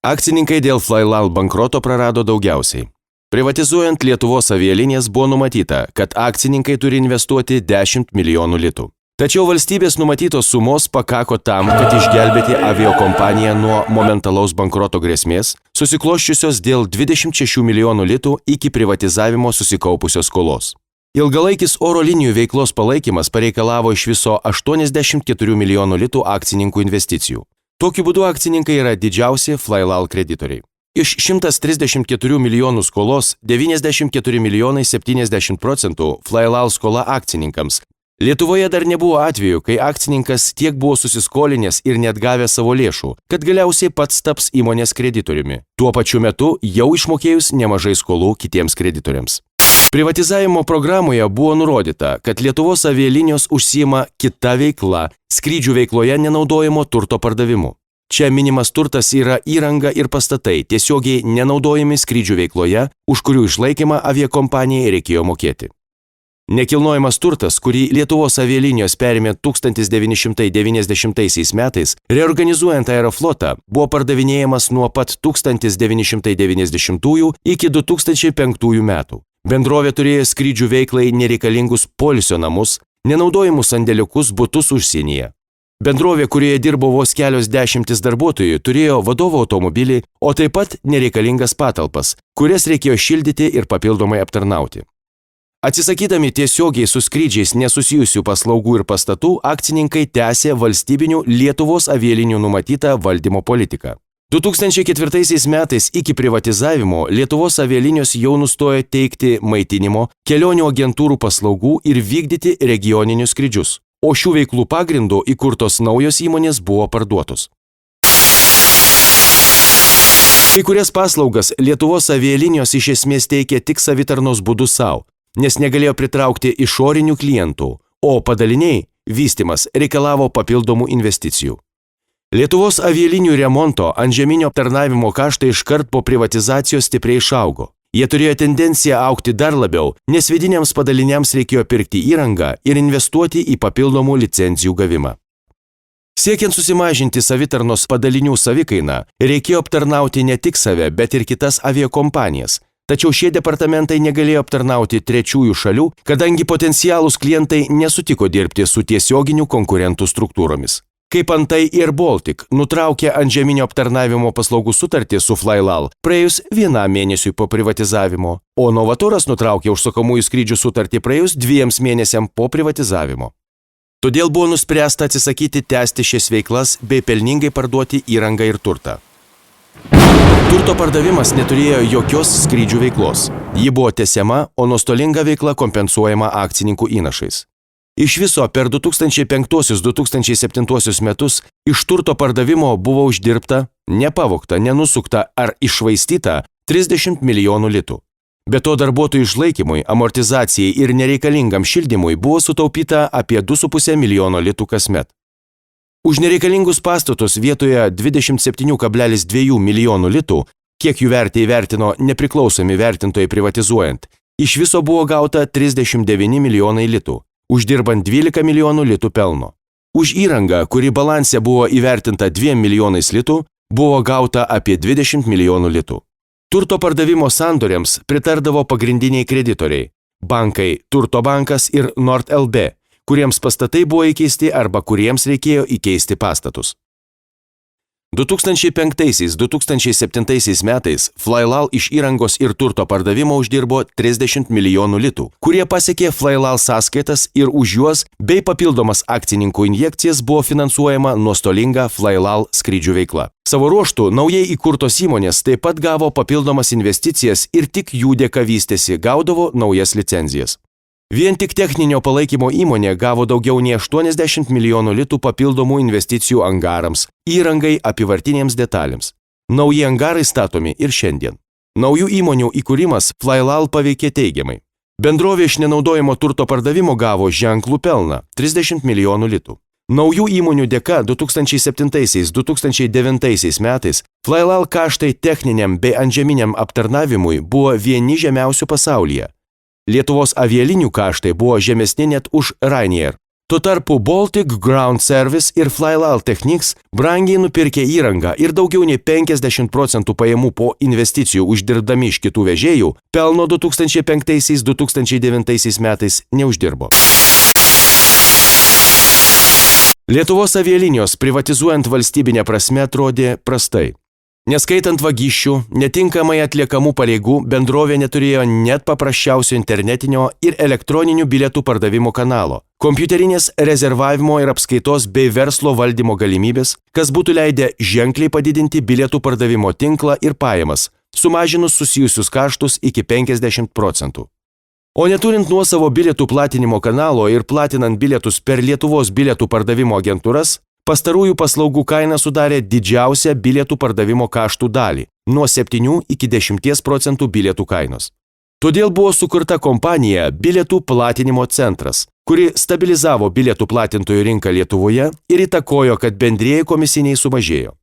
Akcininkai dėl Flylal bankroto prarado daugiausiai. Privatizuojant Lietuvos avialinijas buvo numatyta, kad akcininkai turi investuoti 10 milijonų litų. Tačiau valstybės numatytos sumos pakako tam, kad išgelbėti aviokompaniją nuo momentalaus bankroto grėsmės, susikloščiusios dėl 26 milijonų litų iki privatizavimo susikaupusios skolos. Ilgalaikis oro linijų veiklos palaikymas pareikalavo iš viso 84 milijonų litų akcininkų investicijų. Tokiu būdu akcininkai yra didžiausi Flylal kreditoriai. Iš 134 milijonų skolos 94 milijonai 70% Flylal skola akcininkams. Lietuvoje dar nebuvo atveju, kai akcininkas tiek buvo susiskolinęs ir net gavęs savo lėšų, kad galiausiai pats taps įmonės kreditoriumi, tuo pačiu metu jau išmokėjus nemažai skolų kitiems kreditoriams. Privatizavimo programoje buvo nurodyta, kad Lietuvos avialinijos užsiima kita veikla – skrydžių veikloje nenaudojamo turto pardavimu. Čia minimas turtas yra įranga ir pastatai, tiesiogiai nenaudojami skrydžių veikloje, už kurių išlaikymą aviakompanijai reikėjo mokėti. Nekilnojamas turtas, kurį Lietuvos avialinijos perėmė 1990 metais, reorganizuojant Aeroflotą, buvo pardavinėjamas nuo pat 1990 iki 2005 metų. Bendrovė turėjo skrydžių veiklai nereikalingus poilsio namus, nenaudojimus sandėliukus, butus užsienyje. Bendrovė, kurioje dirbo vos kelios dešimtis darbuotojų, turėjo vadovo automobilį, o taip pat nereikalingas patalpas, kurias reikėjo šildyti ir papildomai aptarnauti. Atsisakydami tiesiogiai su skrydžiais nesusijusių paslaugų ir pastatų, akcininkai tęsė valstybinių Lietuvos avialinijų numatytą valdymo politiką. 2004 metais iki privatizavimo Lietuvos avialinijos jau nustojo teikti maitinimo, kelionių agentūrų paslaugų ir vykdyti regioninius skrydžius, o šių veiklų pagrindų įkurtos naujos įmonės buvo parduotos. Kai kurias paslaugas Lietuvos avialinijos iš esmės teikė tik savitarnos būdu savo, nes negalėjo pritraukti išorinių klientų, o padaliniai, vystymas reikalavo papildomų investicijų. Lietuvos avialinijų remonto antžeminio aptarnavimo kaštai iškart po privatizacijos stipriai išaugo. Jie turėjo tendenciją augti dar labiau, nes vidiniams padaliniams reikėjo pirkti įrangą ir investuoti į papildomų licencijų gavimą. Siekiant susimažinti savitarnos padalinių savikainą, reikėjo aptarnauti ne tik save, bet ir kitas aviakompanijas. Tačiau šie departamentai negalėjo aptarnauti trečiųjų šalių, kadangi potencialūs klientai nesutiko dirbti su tiesioginių konkurentų struktūromis. Kaip antai Air Baltic nutraukė antžeminio aptarnavimo paslaugų sutartį su Flylal praėjus 1 mėnesiui po privatizavimo, o Novaturas nutraukė užsakomųjų skrydžių sutartį praėjus 2 mėnesiams po privatizavimo. Todėl buvo nuspręsta atsisakyti tęsti šias veiklas bei pelningai parduoti įrangą ir turtą. Turto pardavimas neturėjo jokios skrydžių veiklos. Ji buvo tęsiama, o nuostolinga veikla kompensuojama akcininkų įnašais. Iš viso per 2005-2007 metus iš turto pardavimo buvo uždirbta, nepavogta, nenusukta ar iššvaistyta 30 milijonų litų. Be to darbuotojų išlaikymui, amortizacijai ir nereikalingam šildymui buvo sutaupyta apie 2,5 milijono litų kasmet. Už nereikalingus pastatus vietoje 27,2 milijonų litų, kiek jų vertę įvertino nepriklausomi vertintojai privatizuojant, iš viso buvo gauta 39 milijonai litų, uždirbant 12 milijonų litų pelno. Už įrangą, kuri balanse buvo įvertinta 2 milijonais litų, buvo gauta apie 20 milijonų litų. Turto pardavimo sandoriams pritardavo pagrindiniai kreditoriai – bankai Turto bankas ir Nord LB, kuriems pastatai buvo įkeisti arba kuriems reikėjo įkeisti pastatus. 2005-2007 metais Flylal iš įrangos ir turto pardavimo uždirbo 30 milijonų litų, kurie pasiekė Flylal sąskaitas ir už juos bei papildomas akcininkų injekcijas buvo finansuojama nuostolinga Flylal skrydžių veikla. Savo ruožtų naujai įkurtos įmonės taip pat gavo papildomas investicijas ir tik jų dėka vystėsi, gaudavo naujas licenzijas. Vien tik techninio palaikymo įmonė gavo daugiau nei 80 milijonų litų papildomų investicijų angarams, įrangai apyvartinėms detalėms. Nauji angarai statomi ir šiandien. Naujų įmonių įkūrimas Flylal paveikė teigiamai. Bendrovė iš nenaudojimo turto pardavimo gavo ženklų pelną – 30 milijonų litų. Naujų įmonių dėka 2007-2009 metais Flylal kaštai techniniam bei antžeminiam aptarnavimui buvo vieni žemiausių pasaulyje. Lietuvos avialinijų kaštai buvo žemesni net už Ryanair. Tuo tarpu Baltic Ground Service ir Flylal Techniques brangiai nupirkę įrangą ir daugiau nei 50% pajamų po investicijų uždirbdami iš kitų vežėjų, pelno 2005–2009 metais neuždirbo. Lietuvos avialinijos privatizuojant valstybinę prasme atrodė prastai. Neskaitant vagysčių, netinkamai atliekamų pareigų, bendrovė neturėjo net paprasčiausio internetinio ir elektroninių bilietų pardavimo kanalo, kompiuterinės rezervavimo ir apskaitos bei verslo valdymo galimybės, kas būtų leidę ženkliai padidinti bilietų pardavimo tinklą ir pajamas, sumažinus susijusius kaštus iki 50%. O neturint nuosavo bilietų platinimo kanalo ir platinant bilietus per Lietuvos bilietų pardavimo agentūras, pastarųjų paslaugų kaina sudarė didžiausią bilietų pardavimo kaštų dalį – nuo 7 iki 10% bilietų kainos. Todėl buvo sukurta kompanija Bilietų platinimo centras, kuri stabilizavo bilietų platintojų rinką Lietuvoje ir įtakojo, kad bendrieji komisiniai sumažėjo.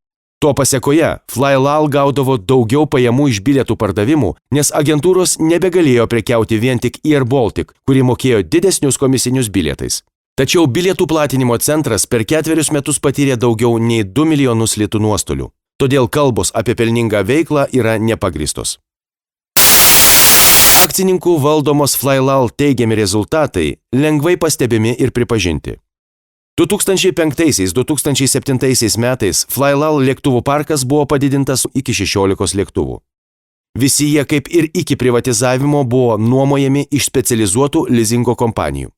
To pasėkoje Flylal gaudavo daugiau pajamų iš bilietų pardavimų, nes agentūros nebegalėjo prekiauti vien tik Air Baltic, kuri mokėjo didesnius komisinius bilietais. Tačiau bilietų platinimo centras per 4 metus patyrė daugiau nei 2 milijonus litų nuostolių. Todėl kalbos apie pelningą veiklą yra nepagristos. Akcininkų valdomos Flylal teigiami rezultatai lengvai pastebimi ir pripažinti. 2005–2007 metais Flylal lėktuvų parkas buvo padidintas iki 16 lėktuvų. Visi jie, kaip ir iki privatizavimo, buvo nuomojami iš specializuotų lizingo kompanijų.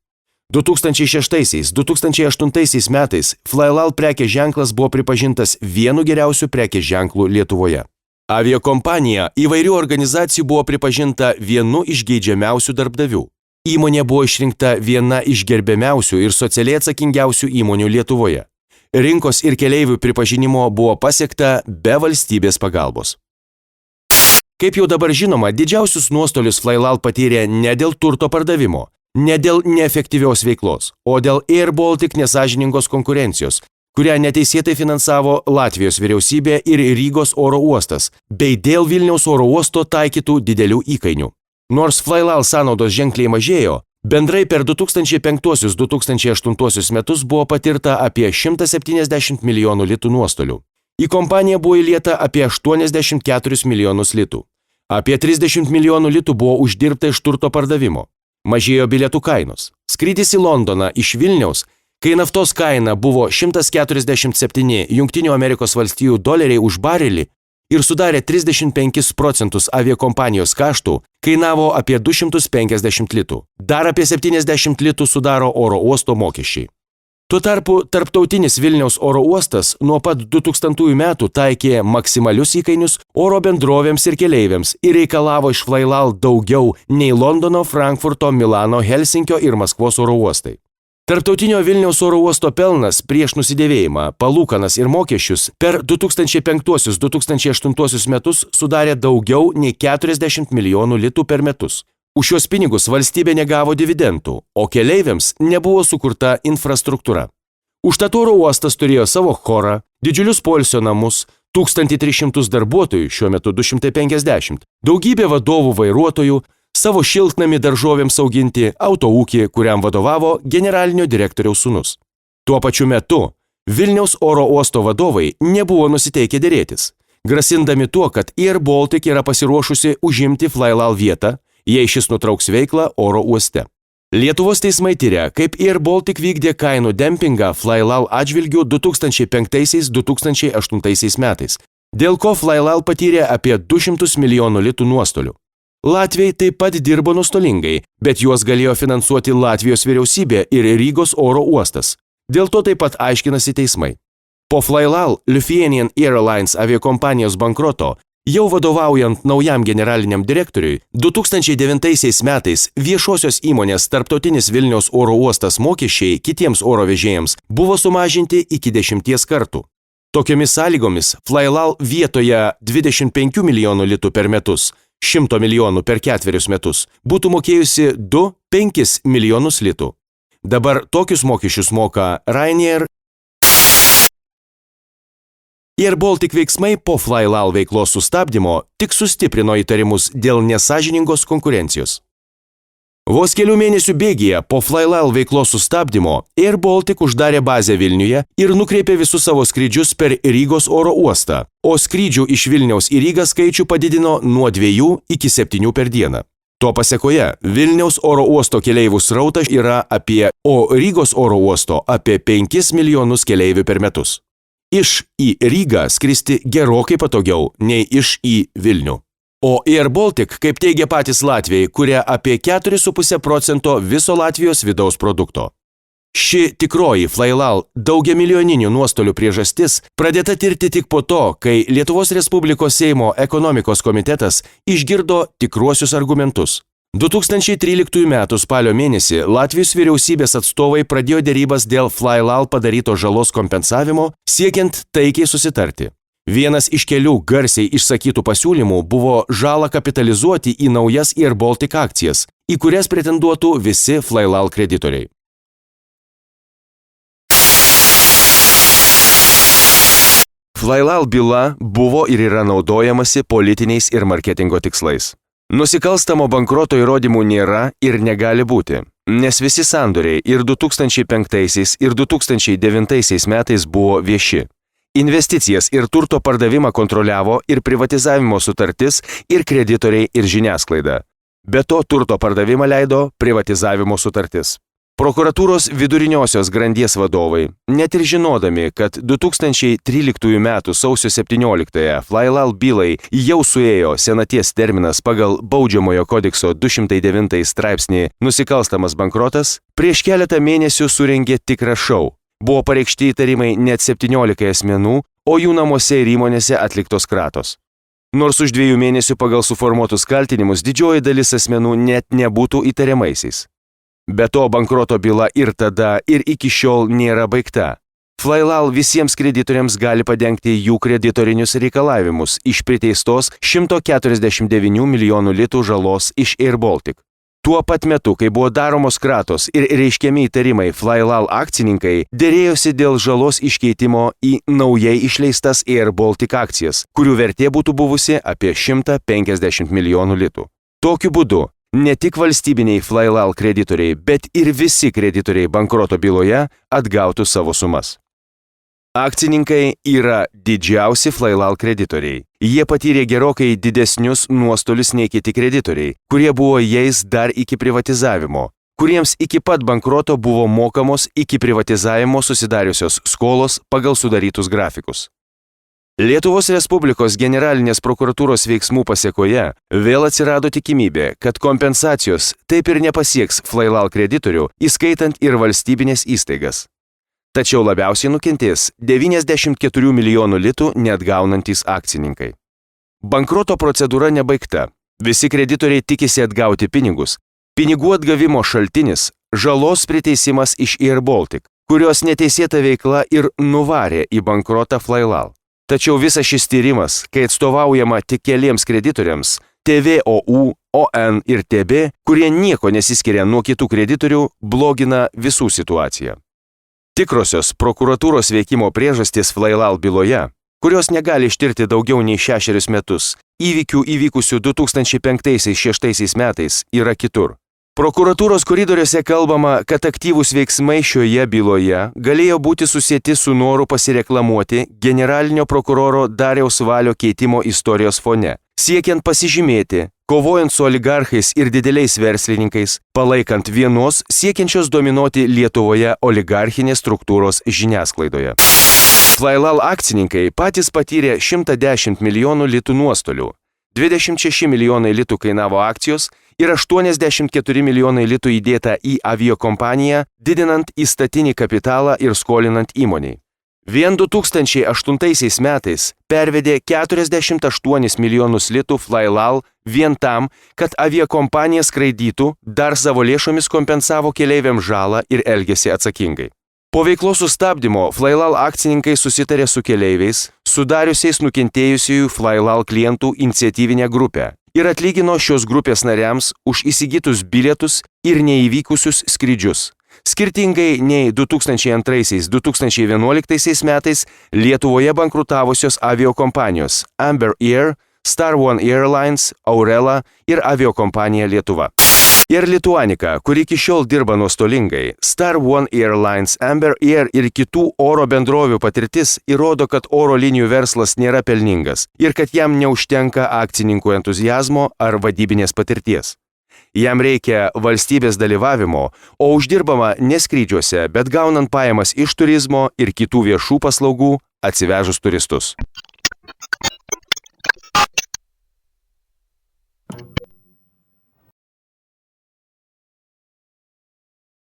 2006–2008 metais Flylal prekės ženklas buvo pripažintas vienu geriausių prekės ženklų Lietuvoje. Aviakompanija įvairių organizacijų buvo pripažinta vienu iš geidžiamiausių darbdavių. Įmonė buvo išrinkta viena iš gerbiamiausių ir socialiai atsakingiausių įmonių Lietuvoje. Rinkos ir keleivių pripažinimo buvo pasiekta be valstybės pagalbos. Kaip jau dabar žinoma, didžiausius nuostolius Flylal patyrė ne dėl turto pardavimo, ne dėl neefektyvios veiklos, o dėl Air Baltic nesąžiningos konkurencijos, kurią neteisėtai finansavo Latvijos vyriausybė ir Rygos oro uostas, bei dėl Vilniaus oro uosto taikytų didelių įkainių. Nors Flylal sąnaudos ženkliai mažėjo, bendrai per 2005–2008 metus buvo patirta apie 170 milijonų litų nuostolių. Į kompaniją buvo įlieta apie 84 milijonus litų. Apie 30 milijonų litų buvo uždirbta iš turto pardavimo. Mažėjo bilietų kainos. Skrydis į Londoną iš Vilniaus, kai naftos kaina buvo 147 Jungtinių Amerikos valstijų doleriai už barelį ir sudarė 35% aviakompanijos kaštų, kainavo apie 250 litų. Dar apie 70 litų sudaro oro uosto mokesčiai. Tuo tarpu tarptautinis Vilniaus oro uostas nuo pat 2000 metų taikė maksimalius įkainius oro bendrovėms ir keleiviams ir reikalavo iš Flylal daugiau nei Londono, Frankfurto, Milano, Helsinkio ir Maskvos oro uostai. Tarptautinio Vilniaus oro uosto pelnas prieš nusidėvėjimą, palūkanas ir mokesčius per 2005–2008 metus sudarė daugiau nei 40 milijonų litų per metus. Už šios pinigus valstybė negavo dividendų, o keleiviams nebuvo sukurta infrastruktūra. Užtat oro uostas turėjo savo chorą, didžiulius poilsio namus, 1300 darbuotojų, šiuo metu 250, daugybė vadovų vairuotojų, savo šiltnamį daržovėms auginti, autoūkį, kuriam vadovavo generalinio direktoriaus sūnus. Tuo pačiu metu Vilniaus oro uosto vadovai nebuvo nusiteikę dėrėtis, grasindami tuo, kad Air Baltic yra pasiruošusi užimti Flylal vietą, jei šis nutrauks veiklą oro uoste. Lietuvos teismai tyria, kaip Air Baltic vykdė kainų dempingą Flylal atžvilgiu 2005–2008 metais, dėl ko Flylal patyrė apie 200 milijonų litų nuostolių. Latviai taip pat dirbo nuostolingai, bet juos galėjo finansuoti Latvijos vyriausybė ir Rygos oro uostas. Dėl to taip pat aiškinasi teismai. Po Flylal Lithuanian Airlines aviakompanijos bankroto, jau vadovaujant naujam generaliniam direktoriui, 2009 metais viešosios įmonės Tarptautinis Vilniaus oro uostas mokesčiai kitiems oro vežėjams buvo sumažinti iki 10 kartų. Tokiomis sąlygomis Flylal vietoje 25 milijonų litų per metus, 100 milijonų per 4 metus, būtų mokėjusi 2–5 milijonus litų. Dabar tokius mokesčius moka Ryanair. Air Baltic veiksmai po Flylal veiklos sustabdymo tik sustiprino įtarimus dėl nesąžiningos konkurencijos. Vos kelių mėnesių bėgyje po Flylal veiklos sustabdymo Air Baltic uždarė bazę Vilniuje ir nukreipė visus savo skrydžius per Rygos oro uostą, o skrydžių iš Vilniaus į Rygą skaičių padidino nuo 2 iki 7 per dieną. To pasekoje Vilniaus oro uosto keleivių srautas yra o Rygos oro uosto apie 5 milijonus keleivių per metus. Iš į Rygą skristi gerokai patogiau nei iš į Vilnių. O Air Baltic, kaip teigia patys latviai, kuria apie 4,5% viso Latvijos vidaus produkto. Ši tikroji Flylal daugiamilijoninių nuostolių priežastis pradėta tirti tik po to, kai Lietuvos Respublikos Seimo ekonomikos komitetas išgirdo tikruosius argumentus. 2013 m. spalio mėnesį Latvijos vyriausybės atstovai pradėjo derybas dėl Flylal padarytos žalos kompensavimo, siekiant taikiai susitarti. Vienas iš kelių garsiai išsakytų pasiūlymų buvo žalą kapitalizuoti į naujas Air Baltic akcijas, į kurias pretenduotų visi Flylal kreditoriai. Flylal byla buvo ir yra naudojamasi politiniais ir marketingo tikslais. Nusikalstamo bankroto įrodymų nėra ir negali būti, nes visi sandoriai ir 2005 ir 2009 metais buvo vieši. Investicijas ir turto pardavimą kontroliavo ir privatizavimo sutartis ir kreditoriai ir žiniasklaida. Be to turto pardavimą leido privatizavimo sutartis. Prokuratūros viduriniosios grandies vadovai, net ir žinodami, kad 2013 m. sausio 17 Flylal bylai jau suėjo senaties terminas pagal Baudžiamojo kodekso 209 straipsnį nusikalstamas bankrotas, prieš keletą mėnesių surengė tikrą šou. Buvo pareikšti įtarimai net 17 asmenų, o jų namuose ir įmonėse atliktos kratos. Nors už 2 mėnesių pagal suformuotus kaltinimus didžioji dalis asmenų net nebūtų įtariamaisiais. Be to bankroto byla ir tada, ir iki šiol nėra baigta. Flylal visiems kreditoriams gali padengti jų kreditorinius reikalavimus iš priteistos 149 milijonų litų žalos iš Air Baltic. Tuo pat metu, kai buvo daromos kratos ir reiškiami įtarimai, Flylal akcininkai dėrėjosi dėl žalos iškeitimo į naujai išleistas Air Baltic akcijas, kurių vertė būtų buvusi apie 150 milijonų litų. Tokiu būdu, ne tik valstybiniai Flylal kreditoriai, bet ir visi kreditoriai bankroto byloje atgautų savo sumas. Akcininkai yra didžiausi Flylal kreditoriai. Jie patyrė gerokai didesnius nuostolius nei kiti kreditoriai, kurie buvo jais dar iki privatizavimo, kuriems iki pat bankroto buvo mokamos iki privatizavimo susidariusios skolos pagal sudarytus grafikus. Lietuvos Respublikos generalinės prokuratūros veiksmų pasekoje vėl atsirado tikimybė, kad kompensacijos taip ir nepasieks Flylal kreditorių, įskaitant ir valstybinės įstaigas. Tačiau labiausiai nukentės 94 milijonų litų neatgaunantys akcininkai. Bankroto procedūra nebaigta. Visi kreditoriai tikisi atgauti pinigus. Pinigų atgavimo šaltinis – žalos priteisimas iš Air Baltic, kurios neteisėta veikla ir nuvarė į bankrotą Flylal. Tačiau visas šis tyrimas, kai atstovaujama tik keliems kreditoriams – TVOU, ON ir TB, kurie nieko nesiskiria nuo kitų kreditorių, blogina visų situaciją. Tikrosios prokuratūros veikimo priežastys Flylal byloje, kurios negali ištirti daugiau nei 6 metus, įvykių įvykusių 2005-2006 metais yra kitur. Prokuratūros koridoriuose kalbama, kad aktyvūs veiksmai šioje byloje galėjo būti susieti su noru pasireklamuoti generalinio prokuroro Dariaus Valio keitimo istorijos fone, siekiant pasižymėti, kovojant su oligarchais ir dideliais verslininkais, palaikant vienos siekiančios dominuoti Lietuvoje oligarchinės struktūros žiniasklaidoje. Flylal akcininkai patys patyrė 110 milijonų litų nuostolių, 26 milijonai litų kainavo akcijos ir 84 milijonai litų įdėta į aviakompaniją, didinant įstatinį kapitalą ir skolinant įmoniai. Vien 2008 metais pervedė 48 milijonus litų Flylal vien tam, kad aviakompanija skraidytų, dar savo lėšomis kompensavo keleiviams žalą ir elgėsi atsakingai. Po veiklos sustabdymo Flylal akcininkai susitarė su keleiviais, sudariusiais nukentėjusiųjų Flylal klientų iniciatyvinę grupę ir atlygino šios grupės nariams už įsigytus bilietus ir neįvykusius skrydžius. Skirtingai nei 2002-2011 metais Lietuvoje bankrutavusios aviakompanijos Amber Air, Star One Airlines, Aurela ir aviakompanija Lietuva. Ir Lituanica, kuri iki šiol dirba nuostolingai, Star One Airlines, Amber Air ir kitų oro bendrovių patirtis įrodo, kad oro linijų verslas nėra pelningas ir kad jam neužtenka akcininkų entuziazmo ar vadybinės patirties. Jam reikia valstybės dalyvavimo, o uždirbama ne skrydžiuose, bet gaunant pajamas iš turizmo ir kitų viešų paslaugų atsivežus turistus.